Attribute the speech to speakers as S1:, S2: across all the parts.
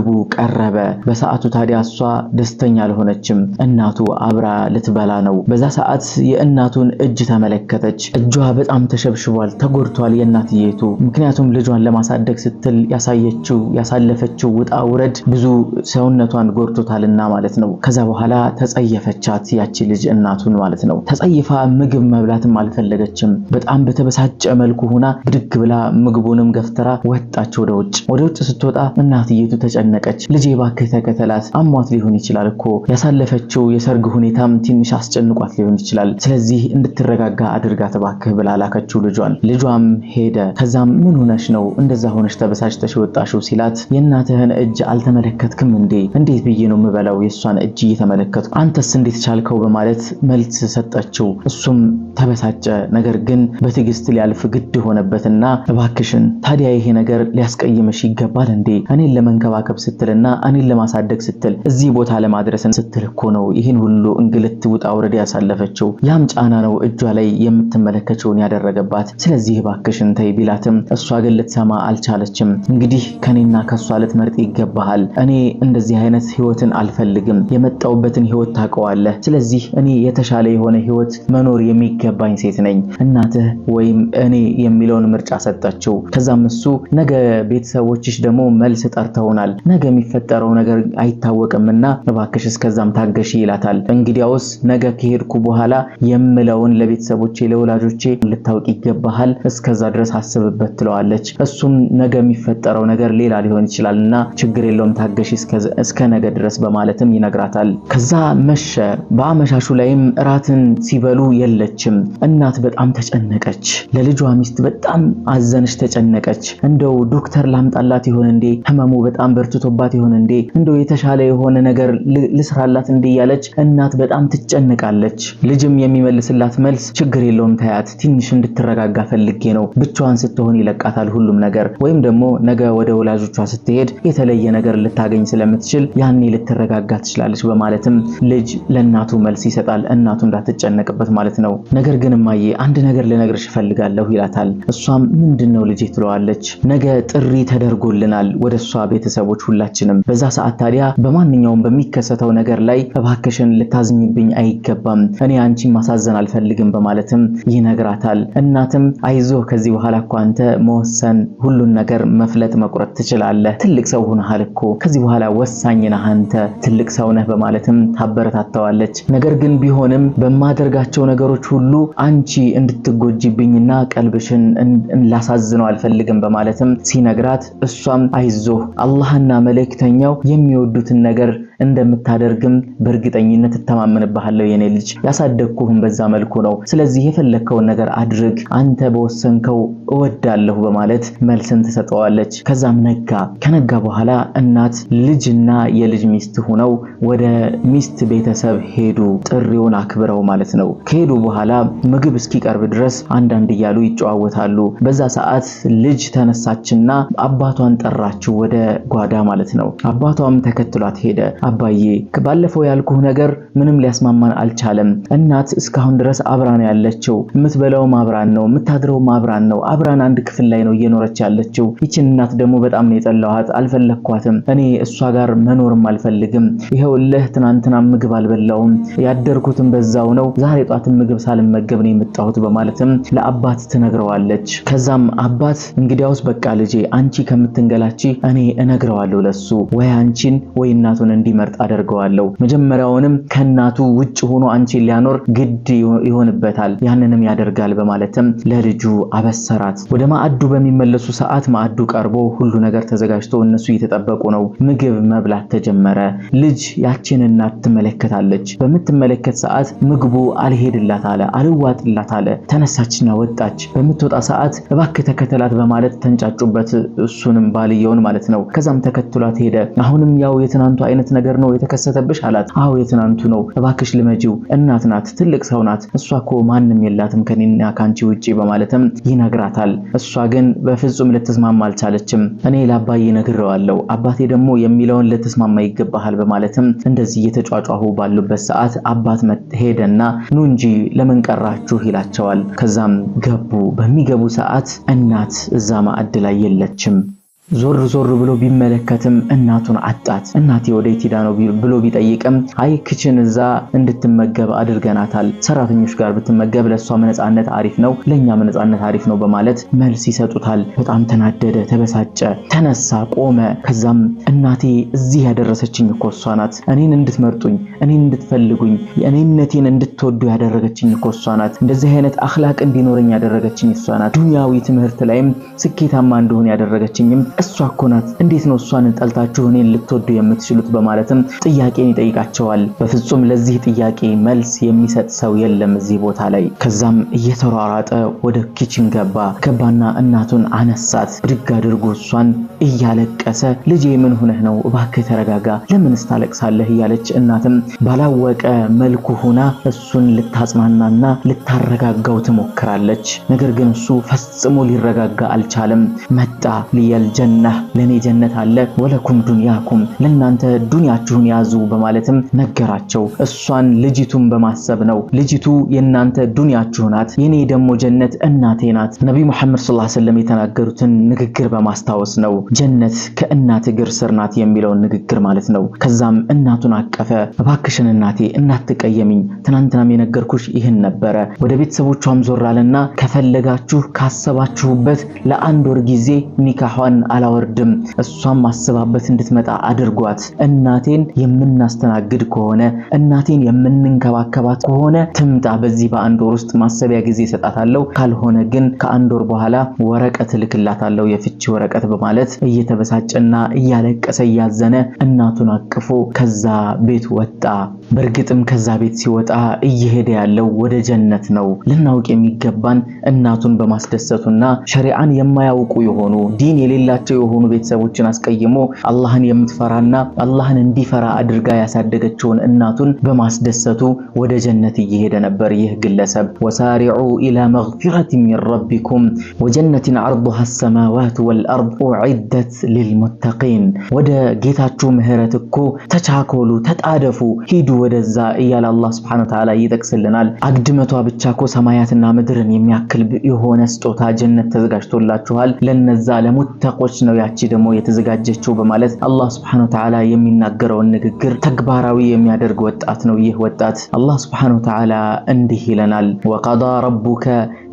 S1: ምግቡ ቀረበ በሰዓቱ ታዲያ እሷ ደስተኛ አልሆነችም እናቱ አብራ ልትበላ ነው በዛ ሰዓት የእናቱን እጅ ተመለከተች እጇ በጣም ተሸብሽቧል ተጎድቷል የእናትየቱ ምክንያቱም ልጇን ለማሳደግ ስትል ያሳለፈችው ውጣ ውረድ ብዙ ሰውነቷን ጎድቶታልና ማለት ነው ከዛ በኋላ ተጸየፈቻት ያቺ ልጅ እናቱን ማለት ነው ተጸይፋ ምግብ መብላትም አልፈለገችም በጣም በተበሳጨ መልኩ ሆና ብድግ ብላ ምግቡንም ገፍትራ ወጣች ወደ ውጭ ስትወጣ እናትየቱ ተጨነቀች ልጄ ባክህ ተከተላት አሟት ሊሆን ይችላል እኮ ያሳለፈችው የሰርግ ሁኔታም ትንሽ አስጨንቋት ሊሆን ይችላል ስለዚህ እንድትረጋጋ አድርጋት ባክህ ብላ ላከችው ልጇም ሄደ ከዛም ምን ሆነሽ ነው እንደዛ ሆነሽ ተበሳጭተሽ ወጣሽው ሲላት የእናትህን እጅ አልተመለከትክም እንዴት ብዬ ነው የምበላው የሷን እጅ እየተመለከትኩ አንተስ እንዴት ቻልከው በማለት መልስ ሰጠችው እሱም ተበሳጨ ነገር ግን በትግስት ሊያልፍ ግድ ሆነበትና እባክሽን ታዲያ ይሄ ነገር ሊያስቀይምሽ ይገባል እንዴ እኔን ለመንከባከብ ስትልና እኔን ለማሳደግ ስትል እዚህ ቦታ ለማድረስን ስትል እኮ ነው ይሄን ሁሉ እንግልት ውጣ ውረድ ያሳለፈችው ያም ጫና ነው እጇ ላይ የምትመለከቸውን ያደረገባት ስለዚህ እባክሽን ተይ ቢላትም እሷ ግን ልትሰማ አልቻለችም እንግዲህ ከኔና ከሷ ልትመርጥ ይገባሃል እኔ እንደዚህ አይነት ህይወትን አልፈልግም የመጣውበትን ህይወት ታቀዋለህ ስለዚህ እኔ የተሻለ የሆነ ህይወት መኖር የሚገባኝ ሴት ነኝ እናትህ ወይም እኔ የሚለውን ምርጫ ሰጣቸው ከዛም እሱ ነገ ቤተሰቦችሽ ደግሞ መልስ ጠርተውናል ነገ የሚፈጠረው ነገር አይታወቅምና እባክሽ እስከዛም ታገሺ ይላታል እንግዲያውስ ነገ ከሄድኩ በኋላ የምለውን ለቤተሰቦቼ ለወላጆቼ ልታውቂ ይገባሃል እስከዛ ድረስ አስብበት ትለዋለች እሱም ነገ የሚፈጠረው ነገር ሌላ ሊሆን ይችላልና ችግር የለውም ታገሺ እስከ ነገ ድረስ በማለትም ይነግራታል ከዛ መሸ በአመሻሹ ላይም ራትን ሲበሉ የለችም እናት በጣም ተጨነቀች ለልጇ ሚስት በጣም አዘነች ተጨነቀች እንደው ዶክተር ላምጣላት ይሆን እንዴ ህመሙ በጣም በርትቶባት ይሆን እንዴ እንደው የተሻለ የሆነ ነገር ልስራላት እንዴ ያለች እናት በጣም ትጨነቃለች ልጅም የሚመልስላት መልስ ችግር የለውም ታያት ትንሽ እንድትረጋጋ ፈልጌ ነው ብቻዋን ስትሆን ይለቃታል ሁሉም ነገር ወይም ደግሞ ነገ ወደ ወላጆቿ ስትሄድ የተለየ ነገር ልታገኝ ስለምትችል ያኔ ልትረጋጋ ትችላለች በማለትም ልጅ ለእናቱ መልስ ይሰጣል እናቱ እንዳትጨነቅበት ማለት ነው ነገር ግን ማዬ አንድ ነገር ልነግርሽ ፈልጋለሁ ይላታል እሷም ምንድነው ልጅ ትለዋለች ነገ ጥሪ ተደርጎልናል ወደሷ ቤተሰቦች ሁላችንም በዛ ሰዓት ታዲያ በማንኛውም በሚከሰተው ነገር ላይ እባክሽን ልታዝኝብኝ አይገባም እኔ አንቺን ማሳዘን አልፈልግም በማለትም ይነግራታል እናትም አይዞህ ከዚህ በኋላ እኮ አንተ መወሰን ሁሉን ነገር መፍለጥ መቁረጥ ትችላለህ ትልቅ ሰው ሆነሃል እኮ ከዚህ በኋላ ወሳኝ ነህ አንተ ትልቅ ሰው ነህ በማለትም ታበረታታዋለች ነገር ግን ቢሆንም በማደርጋቸው ነገሮች ሁሉ አንቺ እንድትጎጂብኝና ቀልብሽን ላሳዝነው አልፈልግም በማለትም ሲነግራት እሷም አይዞህ አላህና መልእክተኛው የሚወዱትን ነገር እንደምታደርግም በእርግጠኝነት ተማመንብሃለሁ የኔ ልጅ ያሳደግኩህም በዛ መልኩ ነው ስለዚህ የፈለከውን ነገር አድርግ አንተ በወሰንከው እወዳለሁ በማለት መልስን ተሰጠዋለች ከዛም ከነጋ በኋላ እናት ልጅና የልጅ ሚስት ሆነው ወደ ሚስት ቤተሰብ ሄዱ ጥሪውን አክብረው ማለት ነው ከሄዱ በኋላ ምግብ እስኪቀርብ ድረስ አንዳንድ ይያሉ ይጫወታሉ በዛ ሰዓት ልጅ ተነሳችና አባቷን ጠራችው ወደ ጓዳ ማለት ነው አባቷም ተከትሏት ሄደ አባዬ ባለፈው ያልኩህ ነገር ምንም ሊያስማማን አልቻለም እናት እስካሁን ድረስ አብራን ያለችው የምትበላው አብራን ነው የምታድረው አብራን ነው አብራን አንድ ክፍል ላይ ነው እየኖረች ያለችው ይችን እናት ደግሞ በጣም ነው የጠላኋት አልፈለኳትም እኔ እሷ ጋር መኖርም አልፈልግም ይሄውልህ ትናንትና ምግብ አልበላውም ያደርኩትም በዛው ነው ዛሬ ጧትም ምግብ ሳልመገብ ነው የመጣሁት በማለትም ለአባት ትነግረዋለች ከዛም አባት እንግዲያውስ በቃ ልጄ አንቺ ከምትንገላቺ እኔ እነግረዋለሁ ለሱ ወይ አንቺን ወይ እናቱን እንዲመርጥ አደርገዋለሁ መጀመሪያውንም ከናቱ ውጭ ሆኖ አንቺ ሊያኖር ግድ ይሆንበታል ያንንም ያደርጋል በማለትም ለልጁ አበሰራት ወደ ማዕዱ በሚመለሱ ሰዓት ማዕዱ ቀርቦ ሁሉ ነገር ተዘጋጅቶ እነሱ እየተጠበቁ ነው ምግብ መብላት ተጀመረ ልጅ ያቺን እናት ትመለከታለች በመትመለከት ሰዓት ምግቡ አልሄድላት አለ አልዋጥላት አለ ተነሳችና ወጣች በመትወጣ ሰዓት እባክህ ተከተላት በማለት ተንጫጩበት እሱንም ባልየውን ማለት ነው ከዛም ተከትሏት ሄደ አሁንም ያው የትናንቱ አይነት ነገር ነው የተከሰተብሽ አላት አው የትናንቱ ነው እባክሽ ልመጂው እናት ናት ትልቅ ሰው ናት እሷኮ ማንንም የላትም ከኔና ካንቺ ውጪ በማለትም ይነግራታል እሷ ግን በፍጹም ልትስማማ አልቻለችም እኔ ለአባዬ ነግሬዋለሁ አባቴ ደግሞ የሚለውን ልትስማማ ይገባሃል በማለትም እንደዚህ እየተጫጫሁ ባሉበት ሰዓት አባት ሄደና ኑ እንጂ ለምን ቀራችሁ ይላቸዋል ከዛም ገቡ በሚገቡ ሰዓት እናት እዛ ማዕድ ላይ የለችም ዞር ዞር ብሎ ቢመለከትም እናቱን አጣት። እናቴ ወዴት ሄዳ ነው ብሎ ቢጠይቅም አይ ክችን እዛ እንድትመገብ አድርገናታል፣ ሰራተኞች ጋር ብትመገብ ለሷ ነፃነት አሪፍ ነው፣ ለኛም ነፃነት አሪፍ ነው በማለት መልስ ይሰጡታል። በጣም ተናደደ፣ ተበሳጨ፣ ተነሳ፣ ቆመ። ከዛም እናቴ እዚህ ያደረሰችኝ እኮ እሷ ናት፣ እኔን እንድትመርጡኝ፣ እኔን እንድትፈልጉኝ፣ የእኔነቴን እንድትወዱ ያደረገችኝ እኮ እሷ ናት፣ እንደዚህ አይነት አኽላቅ እንዲኖረኝ ያደረገችኝ እሷ ናት፣ ዱንያዊ ትምህርት ላይም ስኬታማ እንደሆነ ያደረገችኝም እሷ እኮ ናት። እንዴት ነው እሷን ጠልታችሁ እኔን ልትወዱ የምትችሉት በማለትም ጥያቄን ይጠይቃቸዋል። በፍጹም ለዚህ ጥያቄ መልስ የሚሰጥ ሰው የለም እዚህ ቦታ ላይ። ከዛም እየተሯሯጠ ወደ ኪችን ገባና እናቱን አነሳት። ብድግ አድርጎ እሷን እያለቀሰ ልጄ ምን ሆነህ ነው? እባክህ ተረጋጋ፣ ለምንስ ታለቅሳለህ? እያለች እናትም ባላወቀ መልኩ ሆና እሱን ልታጽናናና ልታረጋጋው ትሞክራለች። ነገር ግን እሱ ፈጽሞ ሊረጋጋ አልቻለም። መጣ ሊየል ጀነህ፣ ለኔ ጀነት አለ፣ ወለኩም ዱንያኩም፣ ለናንተ ዱንያችሁን ያዙ በማለትም ነገራቸው። እሷን ልጅቱን በማሰብ ነው። ልጅቱ የናንተ ዱንያችሁ ናት፣ የኔ ደግሞ ጀነት እናቴ ናት። ነብዩ መሐመድ ሰለላሁ ዐለይሂ ወሰለም የተናገሩትን ንግግር በማስታወስ ነው። ጀነት ከእናት እግር ስር ናት የሚለውን ንግግር ማለት ነው። ከዛም እናቱን አቀፈ። እባክሽን እናቴ እናትቀየሚኝ፣ ትናንትናም የነገርኩሽ ይህን ነበረ። ወደ ቤተሰቦቿም ዞራለና ከፈለጋችሁ ካሰባችሁበት ለአንድ ወር ጊዜ ኒካህዋን አላወርድም፣ እሷም ማሰባበት እንድትመጣ አድርጓት። እናቴን የምናስተናግድ ከሆነ እናቴን የምንንከባከባት ከሆነ ትምጣ፣ በዚህ በአንድ ወር ውስጥ ማሰቢያ ጊዜ ሰጣታለሁ፣ ካልሆነ ግን ከአንድ ወር በኋላ ወረቀት ልክላታለሁ፣ የፍቺ ወረቀት በማለት እየተበሳጨና እያለቀሰ እያዘነ እናቱን አቅፎ ከዛ ቤት ወጣ። በርግጥም ከዛ ቤት ሲወጣ እየሄደ ያለው ወደ ጀነት ነው። ልናውቅ የሚገባን እናቱን በማስደሰቱና ሸሪዓን የማያውቁ የሆኑ ዲን የሌላቸው የሆኑ ቤተሰቦችን አስቀይሞ አላህን የምትፈራና አላህን እንዲፈራ አድርጋ ያሳደገችውን እናቱን በማስደሰቱ ወደ ጀነት እየሄደ ነበር ይህ ግለሰብ። ወሳሪዑ ኢላ መግፊረቲ ሚን ረቢኩም ወጀነቲን ዐርዱሃ አሰማዋቱ ወልአርድ ኡዒደት ሊልሙተቂን። ወደ ጌታችሁ ምህረት እኮ ተቻኮሉ፣ ተጣደፉ፣ ሂዱ ወደዛ እያለ አላህ ሱብሓነሁ ወተዓላ ይጠቅስልናል። አግድመቷ ብቻ እኮ ሰማያትና ምድርን የሚያክል የሆነ ስጦታ ጀነት ተዘጋጅቶላችኋል፣ ለነዛ ለሙተቆች ነው ያቺ ደግሞ የተዘጋጀችው በማለት አላህ ሱብሓነሁ ወተዓላ የሚናገረውን ንግግር ተግባራዊ የሚያደርግ ወጣት ነው ይህ ወጣት። አላህ ሱብሓነሁ ወተዓላ እንዲህ ይለናል፣ ወቀዳ ረቡከ፣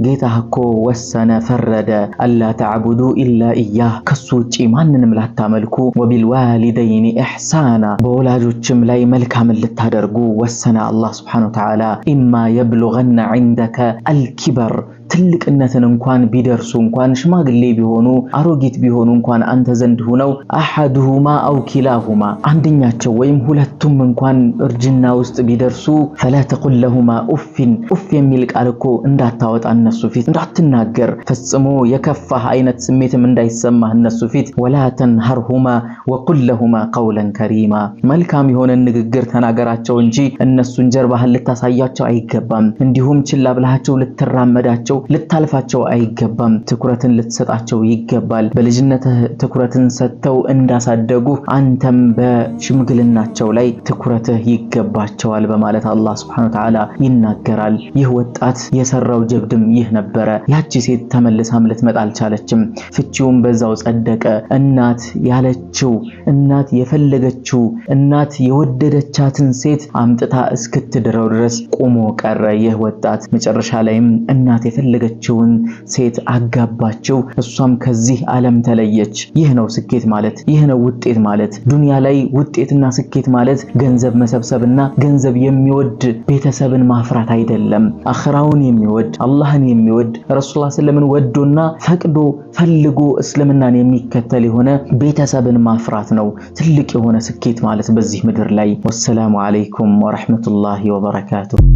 S1: ጌታህ እኮ ወሰነ ፈረደ፣ አላ ተዕቡዱ ኢላ ኢያህ፣ ከሱ ውጪ ማንንም ላታመልኩ፣ ወቢልዋሊደይኒ ኢሕሳና፣ በወላጆችም ላይ መልካምን ልታደርጉ ወሰነ አላህ ሱብሓነሁ ወተዓላ። ኢማ የብሉገነ ዒንደከ አልኪበር፣ ትልቅነትን እንኳን ቢደርሱ እንኳን ሽማግሌ ቢሆኑ አሮጊት ቢሆኑ እንኳን አንተ ዘንድ ሆነው አሐዱሁማ አው ኪላሁማ፣ አንደኛቸው ወይም ሁለቱም እንኳን እርጅና ውስጥ ቢደርሱ ፈላ ተቁል ለሁማ ኡፍን፣ ኡፍ የሚል ቃል እኮ እንዳታወጣ እነሱ ፊት እንዳትናገር፣ ፈጽሞ የከፋህ አይነት ስሜትም እንዳይሰማህ እነሱ ፊት። ወላ ተንሐርሁማ ወቁል ለሁማ ቀውለን ከሪማ፣ መልካም የሆነ ንግግር ተናገራቸው እንጂ እነሱን ጀርባህን ልታሳያቸው አይገባም። እንዲሁም ችላ ብለሃቸው ልትራመዳቸው ልታልፋቸው አይገባም። ትኩረትን ልትሰጣቸው ይገባል። በልጅነትህ ትኩረትን ሰጥተው እንዳሳደጉ አንተም በሽምግልናቸው ላይ ትኩረትህ ይገባቸዋል በማለት አላህ ሱብሓነሁ ወተዓላ ይናገራል። ይህ ወጣት የሰራው ጀብድም ይህ ነበረ። ያቺ ሴት ተመልሳም ልትመጣ አልቻለችም። ፍቺውም በዛው ጸደቀ። እናት ያለችው፣ እናት የፈለገችው፣ እናት የወደደቻትን ሴት አምጥታ እስክትድረው ድረስ ቆሞ ቀረ ይህ ወጣት። መጨረሻ ላይም እናት የፈለገችውን ሴት አጋባቸው። እሷም ከዚህ ዓለም ተለየች። ይህ ነው ስኬት ማለት፣ ይህ ነው ውጤት ማለት። ዱንያ ላይ ውጤትና ስኬት ማለት ገንዘብ መሰብሰብና ገንዘብ የሚወድ ቤተሰብን ማፍራት አይደለም። አኺራውን የሚወድ አላህን የሚወድ ረሱላህ ሰለላሁ ወዶና ፈቅዶ ፈልጎ እስልምናን የሚከተል የሆነ ቤተሰብን ማፍራት ነው ትልቅ የሆነ ስኬት ማለት በዚህ ምድር ላይ። ወሰላሙ አለይኩም ወራህመቱላሂ ወበረካቱሁ።